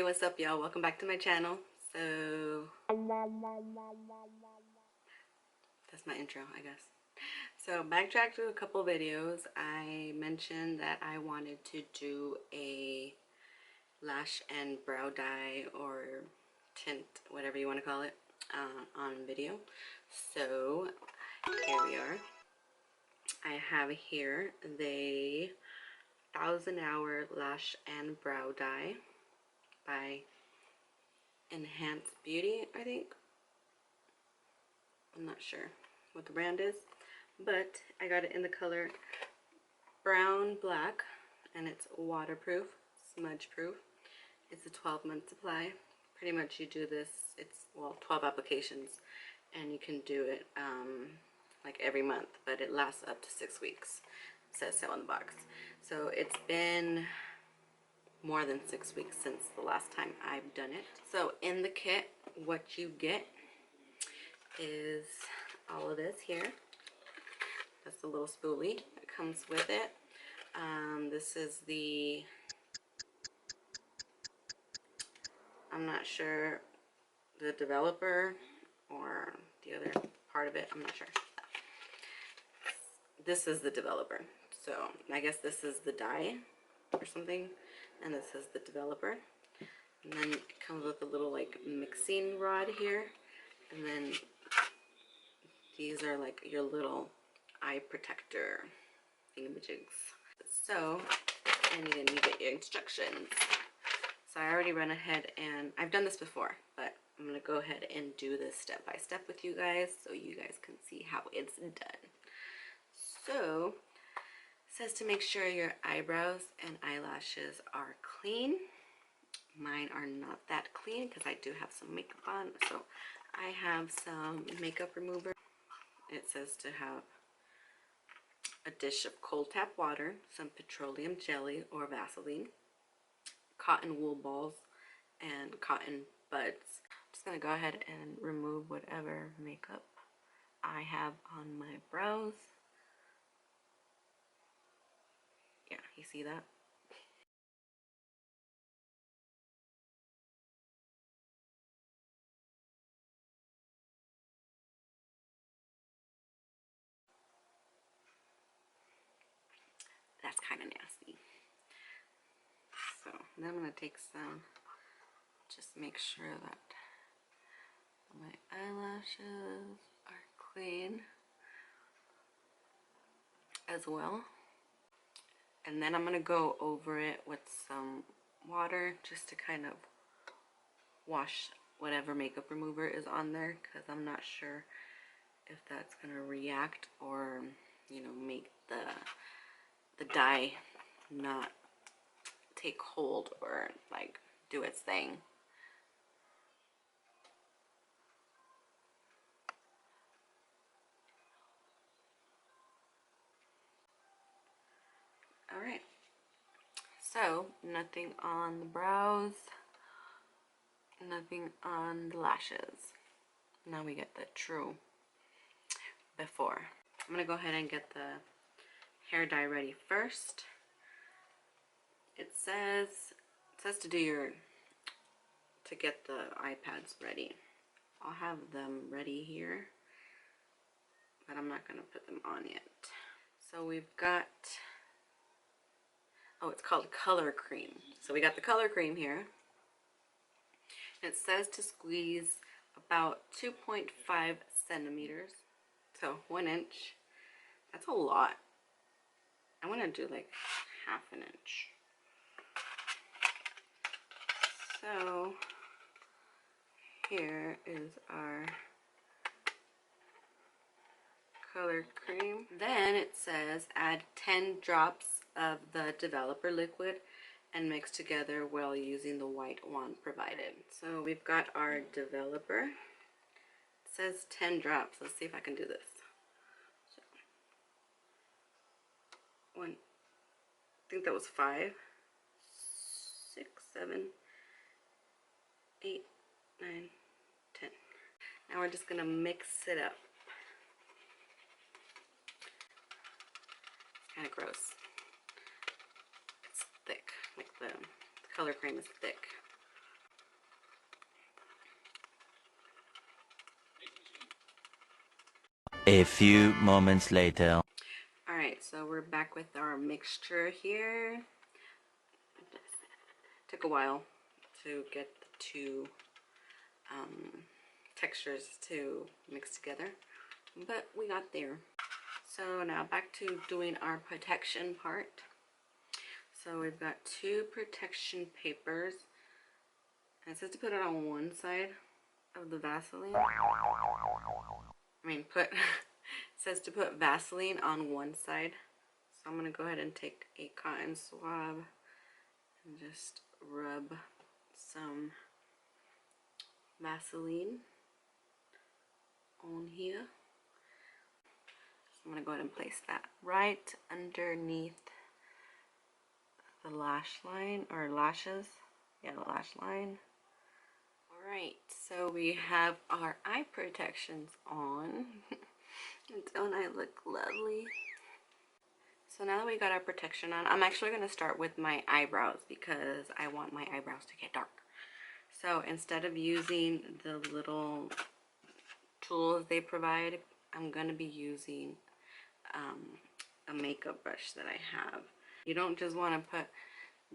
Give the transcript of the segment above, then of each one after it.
what's up y'all? Welcome back to my channel. So that's my intro, I guess. So backtrack to a couple videos. I mentioned that I wanted to do a lash and brow dye or tint, whatever you want to call it, on video. So here we are. I have here the 1000-hour lash and brow dye by Enhanced Beauty, I think. I'm not sure what the brand is, but I got it in the color brown black, and it's waterproof, smudge proof. It's a 12-month supply. Pretty much you do this, it's, well, 12 applications, and you can do it like every month, but it lasts up to 6 weeks. It says so on the box. So it's been more than 6 weeks since the last time I've done it. So in the kit, what you get is all of this here. That's the little spoolie that comes with it. This is the, I'm not sure, the developer or the other part of it, I'm not sure. This is the developer. So I guess this is the dye or something, and this is the developer. And then it comes with a little like mixing rod here, and then these are like your little eye protector thingamajigs. So, and then you get your instructions. So I already ran ahead, and I've done this before, but I'm going to go ahead and do this step by step with you guys so you guys can see how it's done. So, it says to make sure your eyebrows and eyelashes are clean. Mine are not that clean because I do have some makeup on. So I have some makeup remover. It says to have a dish of cold tap water, some petroleum jelly or Vaseline, cotton wool balls, and cotton buds. I'm just going to go ahead and remove whatever makeup I have on my brows. Yeah, you see that? That's kind of nasty. So then I'm going to take some, just make sure that my eyelashes are clean as well. And then I'm going to go over it with some water just to kind of wash whatever makeup remover is on there, because I'm not sure if that's going to react or, you know, make the dye not take hold or like do its thing. All right, so nothing on the brows, nothing on the lashes. Now we get the true before. I'm gonna go ahead and get the hair dye ready first. It says to do to get the iPads ready. I'll have them ready here, but I'm not gonna put them on yet. So we've got, oh, it's called color cream. So we got the color cream here. It says to squeeze about 2.5 centimeters, so 1 inch. That's a lot. I want to do like half an inch. So here is our color cream. Then it says add 10 drops of the developer liquid and mix together while using the white wand provided. So we've got our developer. It says 10 drops. Let's see if I can do this. So, I think that was 5, 6, 7, 8, 9, 10. Now we're just gonna mix it up. It's kind of gross. It's thick, like the color cream is thick. A few moments later. Alright, so we're back with our mixture here. Took a while to get the two textures to mix together, but we got there. So now back to doing our protection part. So we've got two protection papers. And it says to put it on one side of the Vaseline. It says to put Vaseline on one side. So I'm going to go ahead and take a cotton swab and just rub some Vaseline on here. So I'm going to go ahead and place that right underneath the lash line, or lashes. Yeah, the lash line. Alright, so we have our eye protections on. Don't I look lovely? So now that we got our protection on, I'm actually going to start with my eyebrows because I want my eyebrows to get dark. So instead of using the little tools they provide, I'm going to be using a makeup brush that I have. You don't just want to put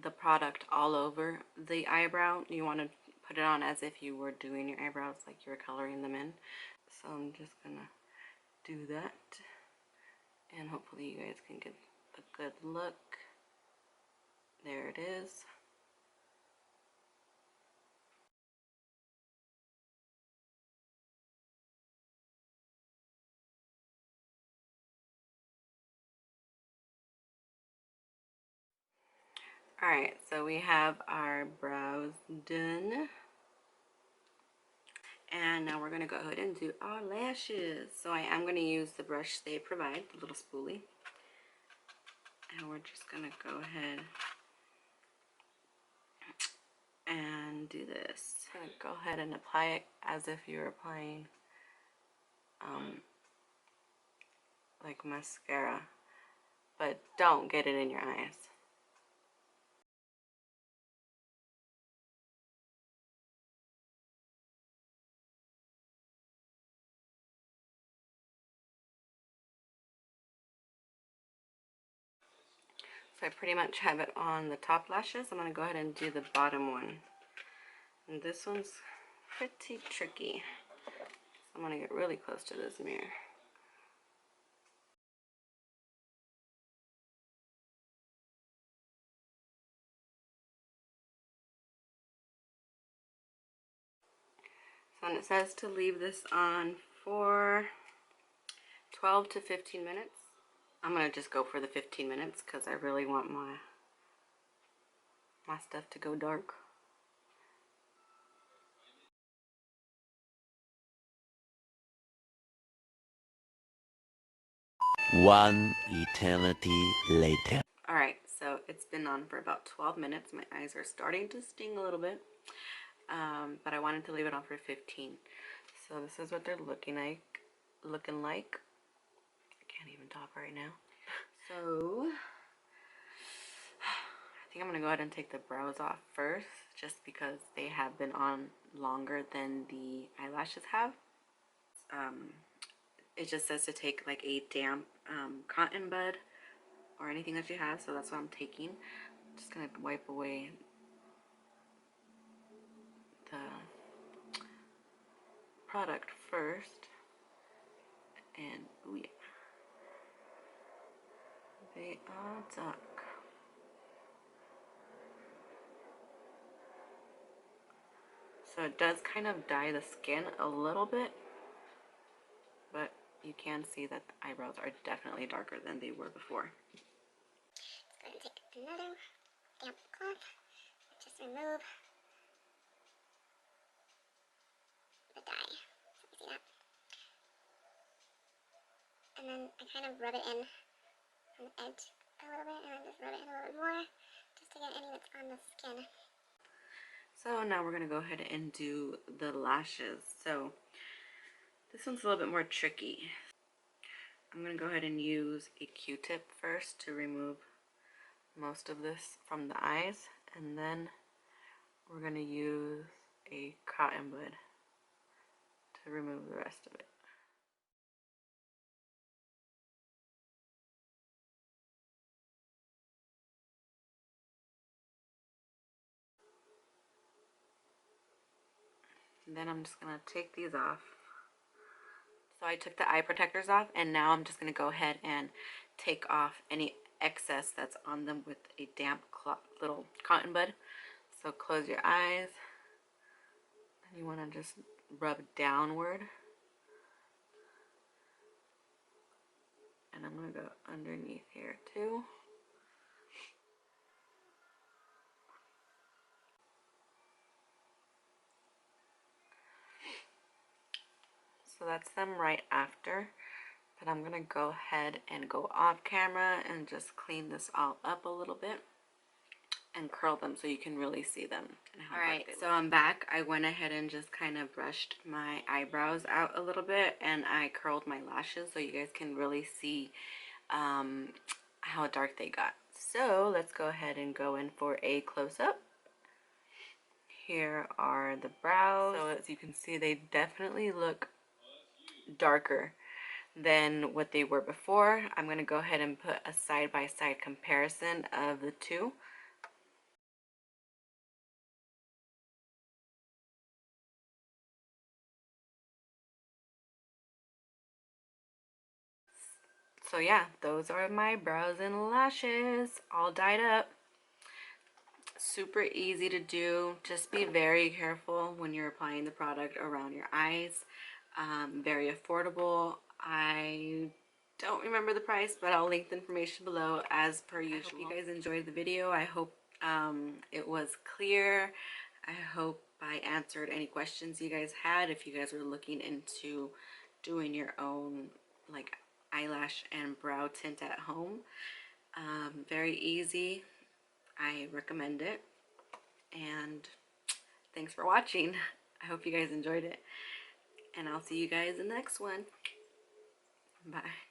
the product all over the eyebrow. You want to put it on as if you were doing your eyebrows, like you were coloring them in. So I'm just going to do that. And hopefully you guys can get a good look. There it is. Alright, so we have our brows done. And now we're going to go ahead and do our lashes. So I am going to use the brush they provide, the little spoolie. And we're just going to go ahead and do this. I'm going to go ahead and apply it as if you were applying like mascara. But don't get it in your eyes. So I pretty much have it on the top lashes. I'm going to go ahead and do the bottom one. And this one's pretty tricky. So I'm going to get really close to this mirror. So and it says to leave this on for 12 to 15 minutes. I'm going to just go for the 15 minutes because I really want my stuff to go dark. One eternity later. Alright, so it's been on for about 12 minutes. My eyes are starting to sting a little bit. But I wanted to leave it on for 15. So this is what they're looking like. I can't even talk right now. So I think I'm going to go ahead and take the brows off first, just because they have been on longer than the eyelashes have. It just says to take like a damp cotton bud or anything that you have, so that's what I'm taking. I'm just going to wipe away the product first. And oh yeah, they are dark. So it does kind of dye the skin a little bit, but you can see that the eyebrows are definitely darker than they were before. Just going to take another damp cloth, just remove the dye. You see that? And then I kind of rub it in on the edge a little bit, and then just rub it in a little bit more, just to get any that's on the skin. So now we're going to go ahead and do the lashes. So this one's a little bit more tricky. I'm going to go ahead and use a Q-tip first to remove most of this from the eyes, and then we're going to use a cotton bud to remove the rest of it. And then I'm just gonna take these off. So I took the eye protectors off, and now I'm just gonna go ahead and take off any excess that's on them with a damp cloth, little cotton bud. So close your eyes, and you wanna just rub downward. And I'm gonna go underneath here too. So that's them right after. But I'm gonna go ahead and go off camera and just clean this all up a little bit and curl them so you can really see them. Alright, so I'm back. I went ahead and just kind of brushed my eyebrows out a little bit, and I curled my lashes so you guys can really see how dark they got. So let's go ahead and go in for a close-up. Here are the brows. So as you can see, they definitely look darker than what they were before. I'm going to go ahead and put a side-by-side comparison of the two. So yeah, those are my brows and lashes all dyed up. Super easy to do. Just be very careful when you're applying the product around your eyes. Very affordable. I don't remember the price, but I'll link the information below as per usual. I hope you guys enjoyed the video. I hope it was clear. I hope I answered any questions you guys had. If you guys were looking into doing your own like eyelash and brow tint at home, very easy. I recommend it. And thanks for watching. I hope you guys enjoyed it. And I'll see you guys in the next one. Bye.